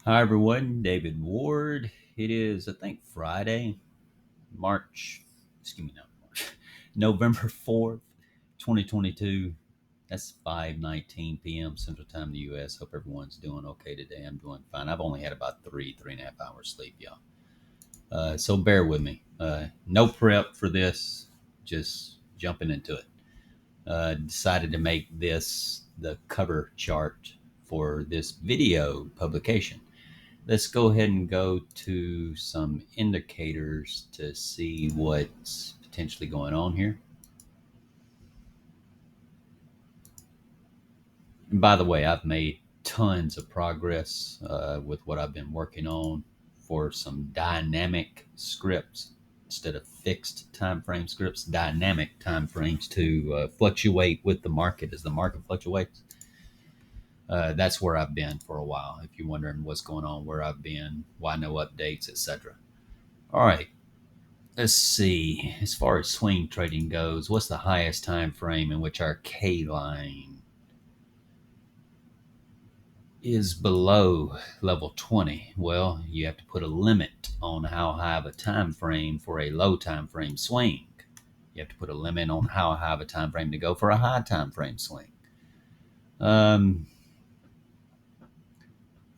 Hi everyone, David Ward. It is, I think, Friday, March, excuse me, no, November 4th, 2022. That's 5:19 p.m. Central Time in the U.S. Hope everyone's doing okay today. I'm doing fine. I've only had about three and a half hours sleep, y'all. So bear with me. No prep for this, just jumping into it. Decided to make this the cover chart for this video publication. Let's go ahead and go to some indicators to see what's potentially going on here. And by the way, I've made tons of progress with what I've been working on for some dynamic scripts instead of fixed time frame scripts, dynamic time frames to fluctuate with the market as the market fluctuates. That's where I've been for a while. If you're wondering what's going on, where I've been, why no updates, etc. All right. Let's see. As far as swing trading goes, what's the highest time frame in which our K line is below level 20? Well, you have to put a limit on how high of a time frame for a low time frame swing. You have to put a limit on how high of a time frame to go for a high time frame swing. Um,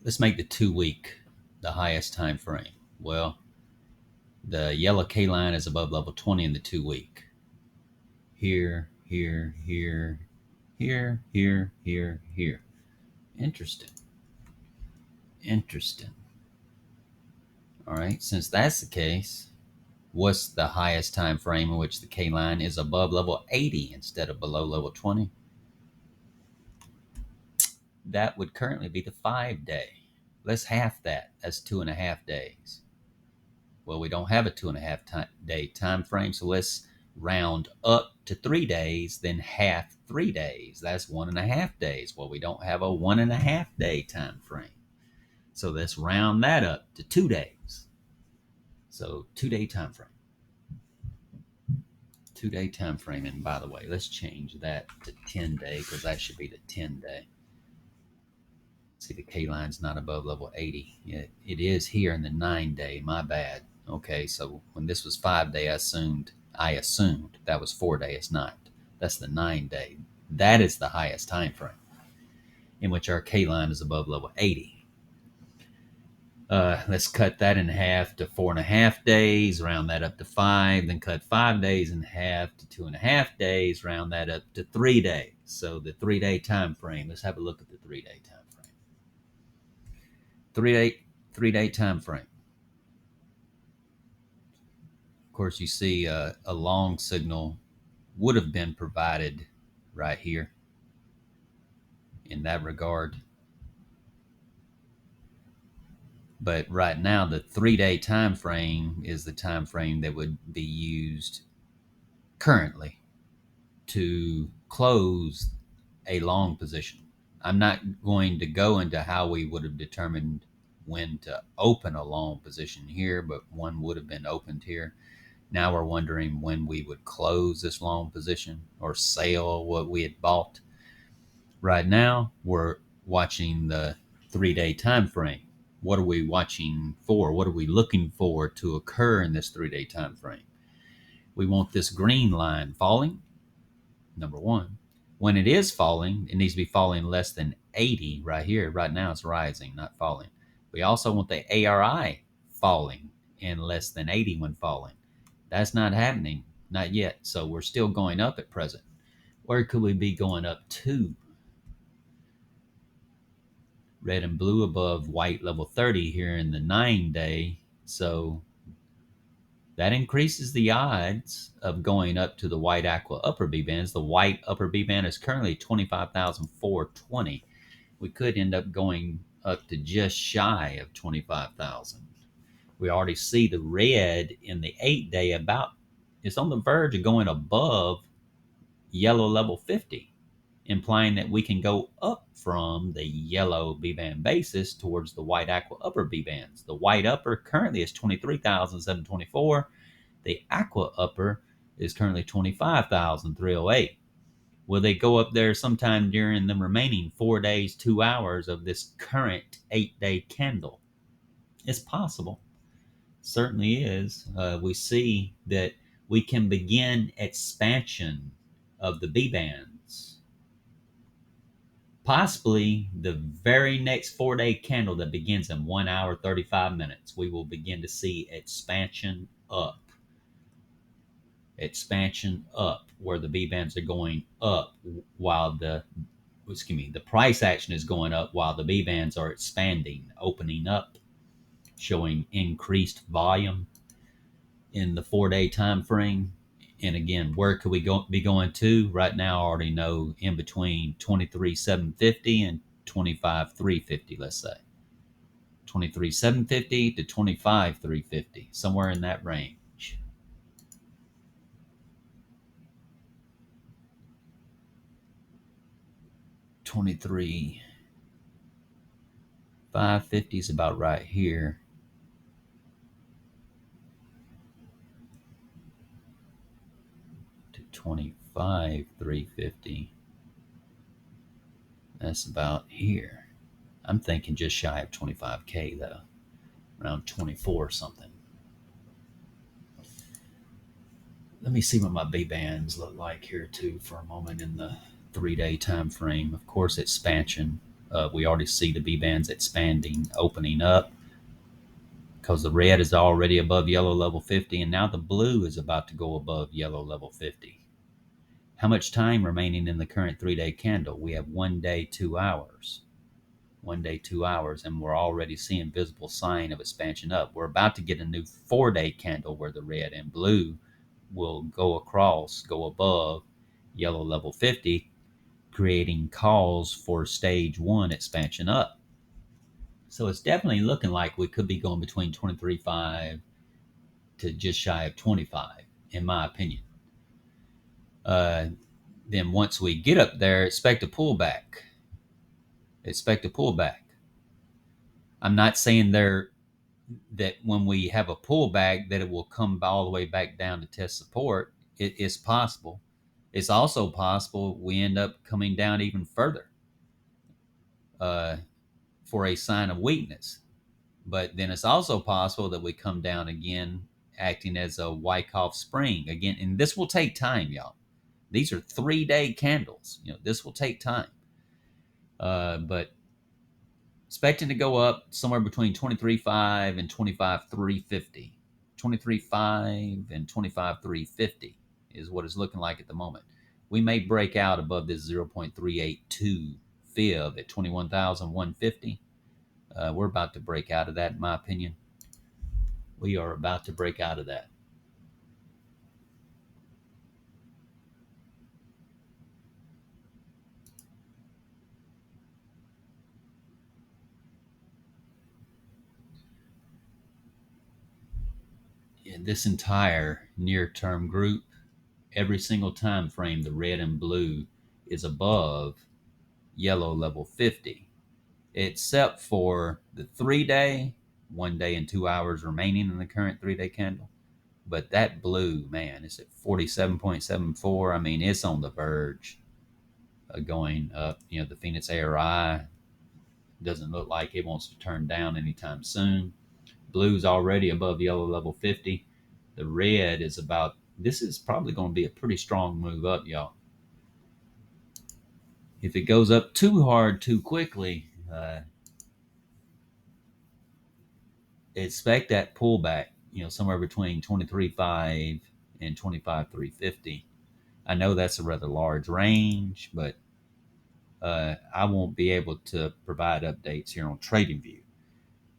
let's make the 2 week the highest time frame. Well, the yellow K line is above level 20 in the 2 week. Here, here, here, here, here, here, here. Interesting. Interesting. All right. Since that's the case, what's the highest time frame in which the K line is above level 80 instead of below level 20? That would currently be the 5 day. Let's half that. That's 2.5 days. Well, we don't have a 2.5 day time frame, so let's round up to 3 days, then half 3 days. That's 1.5 days. Well, we don't have a 1.5 day time frame. So let's round that up to 2 days. So 2 day time frame. 2 day time frame. And by the way, let's change that to 10 day because that should be the 10 day. See, the K line's not above level 80. It is here in the 9 day. My bad. Okay, so when this was 5 day, I assumed that was 4 day. It's not. That's the 9 day. That is the highest time frame in which our K line is above level 80. Let's cut that in half to 4.5 days, round that up to 5, then cut 5 days in half to 2.5 days, round that up to 3 days. So the 3 day time frame. Let's have a look at the 3 day time frame. 3 day time frame. Of course, you see a long signal would have been provided right here in that regard. But right now, the 3 day time frame is the time frame that would be used currently to close a long position. I'm not going to go into how we would have determined when to open a long position here, but one would have been opened here. Now we're wondering when we would close this long position or sell what we had bought. Right now, we're watching the 3 day time frame. What are we watching for? What are we looking for to occur in this 3 day time frame? We want this green line falling, number one. When it is falling, it needs to be falling less than 80 right here. Right now it's rising, not falling. We also want the ARI falling and less than 80 when falling. That's not happening, not yet. So we're still going up at present. Where could we be going up to? Red and blue above white level 30 here in the 9 day. So that increases the odds of going up to the white aqua upper B bands. The white upper B band is currently 25,420. We could end up going up to just shy of 25,000. We already see the red in the 8 day it's on the verge of going above yellow level 50, implying that we can go up from the yellow B band basis towards the white aqua upper B bands. The white upper currently is 23,724. The aqua upper is currently 25,308. Will they go up there sometime during the remaining 4 days, 2 hours of this current 8-day candle? It's possible. Certainly is. We see that we can begin expansion of the B bands. Possibly the very next 4-day candle that begins in 1 hour 35 minutes, we will begin to see expansion up. Expansion up, where the B bands are going up while the price action is going up while the B bands are expanding, opening up, showing increased volume in the 4-day time frame. And again, where could we be going to? Right now, I already know in between 23,750 and 25,350, let's say. 23,750 to 25,350, somewhere in that range. Twenty-three 550 is about right here. To 25,350. That's about here. I'm thinking just shy of 25K though, around 24 something. Let me see what my B bands look like here too for a moment in the 3-day time frame. Of course, expansion. We already see the B bands expanding, opening up, because the red is already above yellow level 50, and now the blue is about to go above yellow level 50. How much time remaining in the current 3-day candle? We have 1 day, 2 hours. 1 day, 2 hours, and we're already seeing visible sign of expansion up. We're about to get a new 4-day candle where the red and blue will go across, go above yellow level 50, creating calls for stage 1 expansion up. So it's definitely looking like we could be going between 23.5 to just shy of 25, in my opinion. Then once we get up there, expect a pullback. Expect a pullback. I'm not saying that when we have a pullback that it will come all the way back down to test support. It is possible. It's also possible we end up coming down even further for a sign of weakness. But then it's also possible that we come down again, acting as a Wyckoff spring again. And this will take time, y'all. These are 3-day candles. This will take time. But expecting to go up somewhere between 23.5 and 25,350. 23.5 and 25,350 is what it's looking like at the moment. We may break out above this 0.382 fib at 21,150. We're about to break out of that, in my opinion. We are about to break out of that. In this entire near-term group, every single time frame, the red and blue is above yellow level 50, except for the 3-day, 1 day and 2 hours remaining in the current 3-day candle. But that blue, man, it's at 47.74. I mean, it's on the verge of going up. The Phoenix ARI doesn't look like it wants to turn down anytime soon. Blue's already above yellow level 50. The red is this is probably going to be a pretty strong move up, y'all. If it goes up too hard too quickly, expect that pullback, somewhere between 23.5 and 25,350. I know that's a rather large range, but I won't be able to provide updates here on TradingView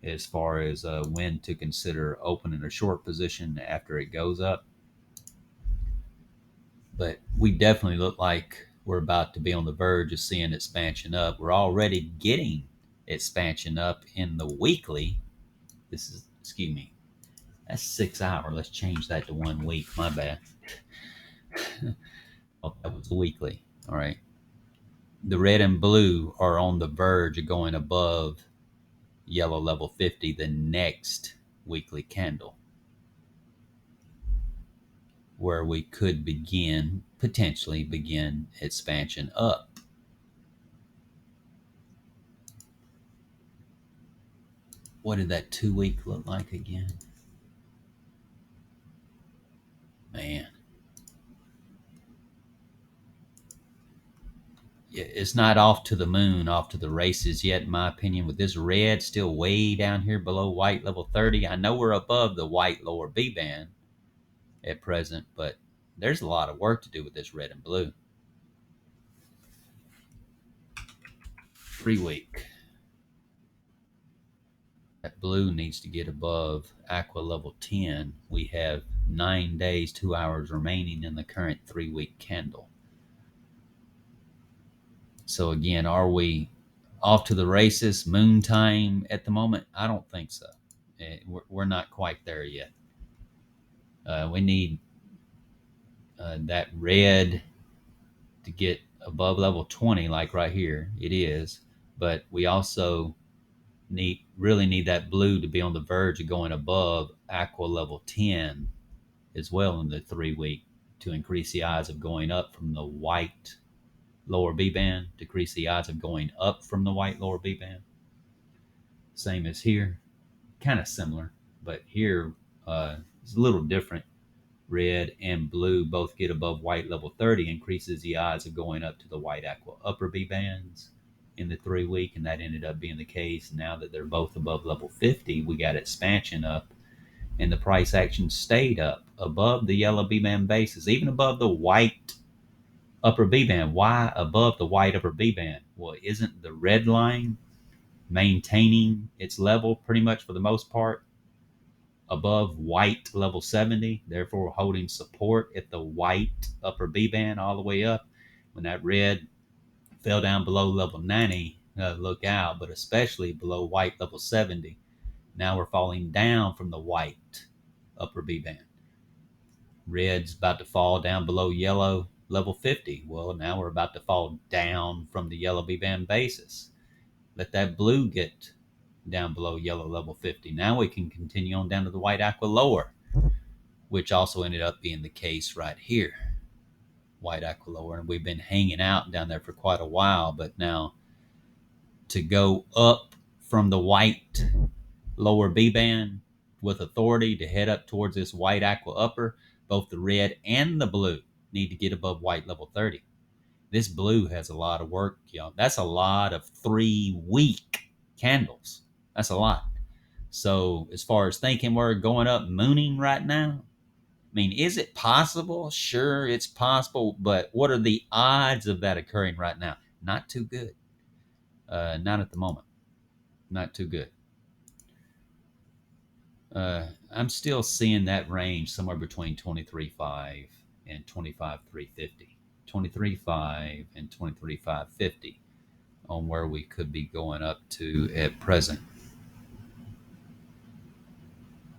as far as when to consider opening a short position after it goes up. But we definitely look like we're about to be on the verge of seeing expansion up. We're already getting expansion up in the weekly. That's 6 hours. Let's change that to 1 week. My bad. Oh, that was weekly. All right. The red and blue are on the verge of going above yellow level 50 the next weekly candle, where we could begin potentially begin expansion up. What did that 2 week look like again? Man, it's not off to the moon, off to the races yet, in my opinion, with this red still way down here below white level 30. I know we're above the white lower B band at present, but there's a lot of work to do with this red and blue. 3 week. That blue needs to get above aqua level 10. We have 9 days, 2 hours remaining in the current 3 week candle. So again, are we off to the races, moon time at the moment? I don't think so. We're not quite there yet. We need that red to get above level 20, like right here. It is, but we also really need that blue to be on the verge of going above aqua level 10 as well in the 3 week to increase the odds of going up from the white lower B band, decrease the odds of going up from the white lower B band. Same as here, kind of similar, but here it's a little different. Red and blue both get above white level 30, increases the odds of going up to the white aqua upper B bands in the 3 week, and that ended up being the case. Now that they're both above level 50, we got expansion up, and the price action stayed up above the yellow B band basis, even above the white upper B band. Why above the white upper B band? Well, isn't the red line maintaining its level pretty much for the most part above white level 70, therefore holding support at the white upper B band all the way up? When that red fell down below level 90, look out, but especially below white level 70. Now we're falling down from the white upper B band. Red's about to fall down below yellow level 50. Well, now we're about to fall down from the yellow B band basis. Let that blue get down below yellow level 50. Now we can continue on down to the white aqua lower, which also ended up being the case right here. White aqua lower, and we've been hanging out down there for quite a while, but now to go up from the white lower B band with authority to head up towards this white aqua upper, both the red and the blue need to get above white level 30. This blue has a lot of work, y'all. That's a lot of 3 week candles. That's a lot. So as far as thinking we're going up mooning right now, I mean, is it possible? Sure, it's possible, but what are the odds of that occurring right now? Not too good. Not at the moment. Not too good. I'm still seeing that range somewhere between 23.5 and 25.350. 23.5 and 23.550 on where we could be going up to at present.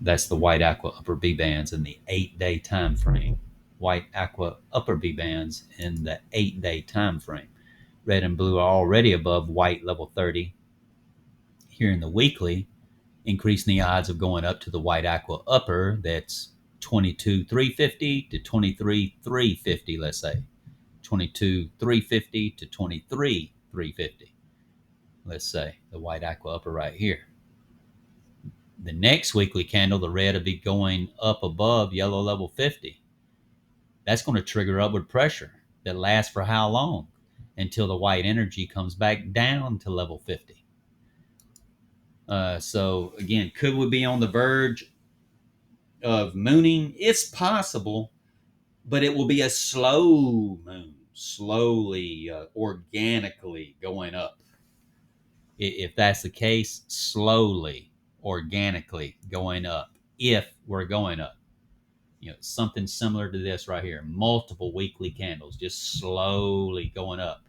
That's the white aqua upper B bands in the 8-day time frame. White aqua upper B bands in the 8-day time frame. Red and blue are already above white level 30 here in the weekly, increasing the odds of going up to the white aqua upper. That's 22.350 to 23.350, let's say. 22.350 to 23.350, let's say, the white aqua upper right here. The next weekly candle, the red will be going up above yellow level 50. That's going to trigger upward pressure that lasts for how long? Until the white energy comes back down to level 50. So again, could we be on the verge of mooning? It's possible, but it will be a slow moon, slowly, organically going up. If that's the case, slowly, organically going up, if we're going up. You know, something similar to this right here, multiple weekly candles, just slowly going up.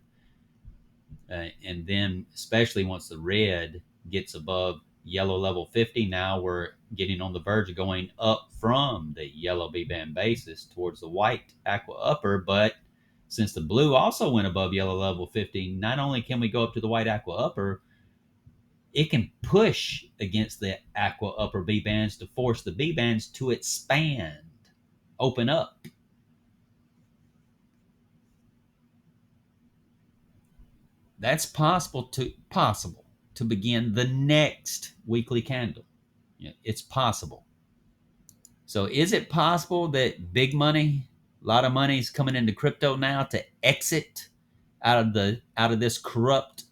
And then, especially once the red gets above yellow level 50, now we're getting on the verge of going up from the yellow B band basis towards the white aqua upper. But since the blue also went above yellow level 50, not only can we go up to the white aqua upper, it can push against the aqua upper B bands to force the B bands to expand, open up. That's possible to begin the next weekly candle. It's possible. So is it possible that big money, a lot of money is coming into crypto now to exit out of this corrupt,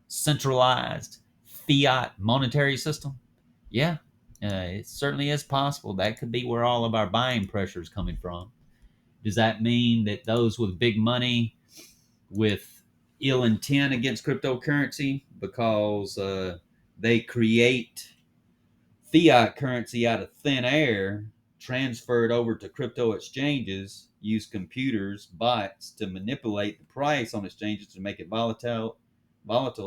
centralized fiat monetary system? Yeah, it certainly is possible. That could be where all of our buying pressure is coming from. Does that mean that those with big money, with ill intent against cryptocurrency, because they create fiat currency out of thin air, transferred over to crypto exchanges, use computers, bots to manipulate the price on exchanges to make it volatile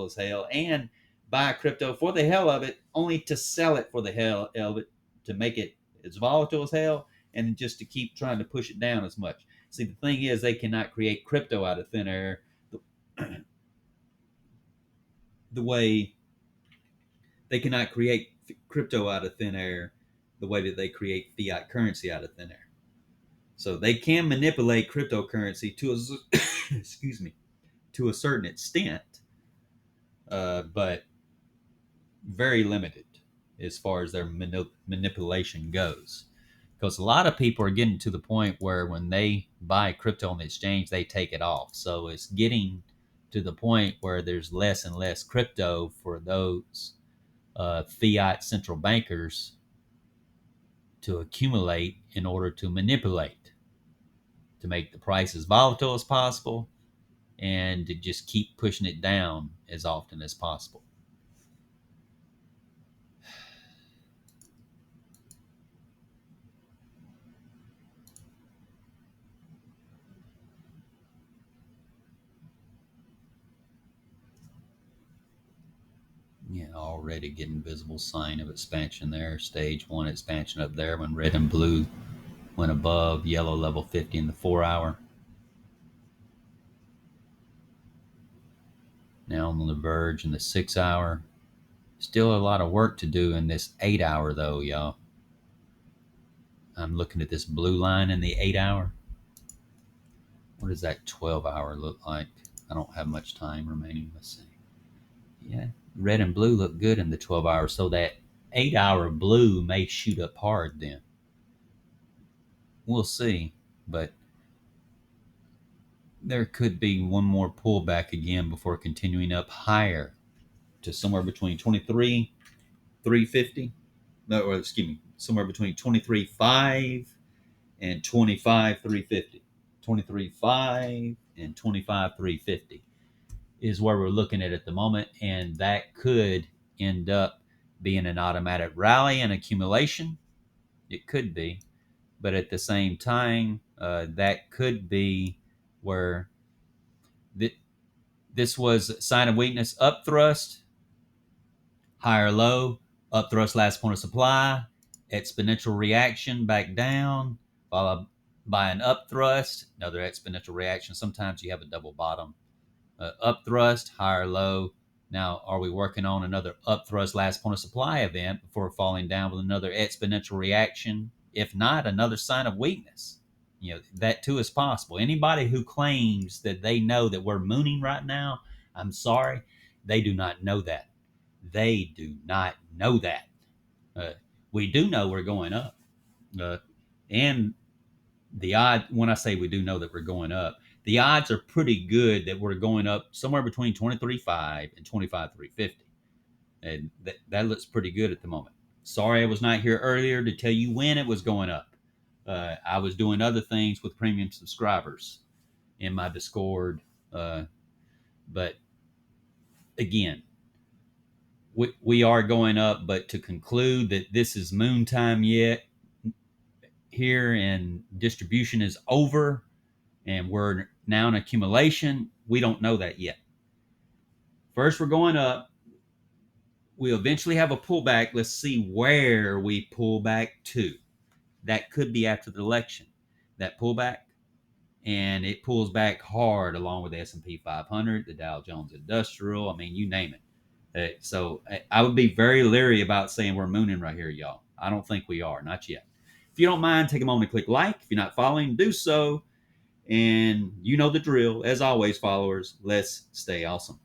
as hell, and buy crypto for the hell of it, only to sell it for the hell of it, to make it as volatile as hell, and just to keep trying to push it down as much. See, the thing is, they cannot create crypto out of thin air the way they cannot create crypto out of thin air the way that they create fiat currency out of thin air. So they can manipulate cryptocurrency to a excuse me, to a certain extent, but very limited as far as their manipulation goes. Because a lot of people are getting to the point where when they buy crypto on the exchange, they take it off. So it's getting to the point where there's less and less crypto for those fiat central bankers to accumulate in order to manipulate, to make the price as volatile as possible, and to just keep pushing it down as often as possible. Yeah, already getting visible sign of expansion there. Stage one expansion up there when red and blue went above yellow level 50 in the 4 hour. Now on the verge in the 6 hour. Still a lot of work to do in this 8 hour though, y'all. I'm looking at this blue line in the 8 hour. What does that 12 hour look like? I don't have much time remaining. Let's see. Yeah, red and blue look good in the 12 hours. So that 8 hour blue may shoot up hard then. We'll see. But there could be one more pullback again before continuing up higher to somewhere between 23,350. No, or excuse me, somewhere between 23,500 and 25,350. 23,500 and 25,350 is where we're looking at the moment, and that could end up being an automatic rally and accumulation. It could be, but at the same time, that could be where this was a sign of weakness, up thrust, higher low, up thrust, last point of supply, exponential reaction back down, followed by an up thrust, another exponential reaction. Sometimes you have a double bottom. Up thrust, higher low. Now, are we working on another up thrust, last point of supply event before falling down with another exponential reaction? If not, another sign of weakness. That too is possible. Anybody who claims that they know that we're mooning right now, I'm sorry, they do not know that. They do not know that. Uh, we do know we're going up. And the odd, when I say we do know that we're going up, the odds are pretty good that we're going up somewhere between 23,500 and 25,350. And that looks pretty good at the moment. Sorry I was not here earlier to tell you when it was going up. I was doing other things with premium subscribers in my Discord. But again, we are going up. But to conclude that this is moon time yet here and distribution is over and we're now in accumulation, we don't know that yet. First, we're going up. We eventually have a pullback. Let's see where we pull back to. That could be after the election. That pullback, and it pulls back hard along with the S&P 500, the Dow Jones Industrial. I mean, you name it. So I would be very leery about saying we're mooning right here, y'all. I don't think we are, not yet. If you don't mind, take a moment to click like. If you're not following, do so. And you know the drill. As always, followers, let's stay awesome.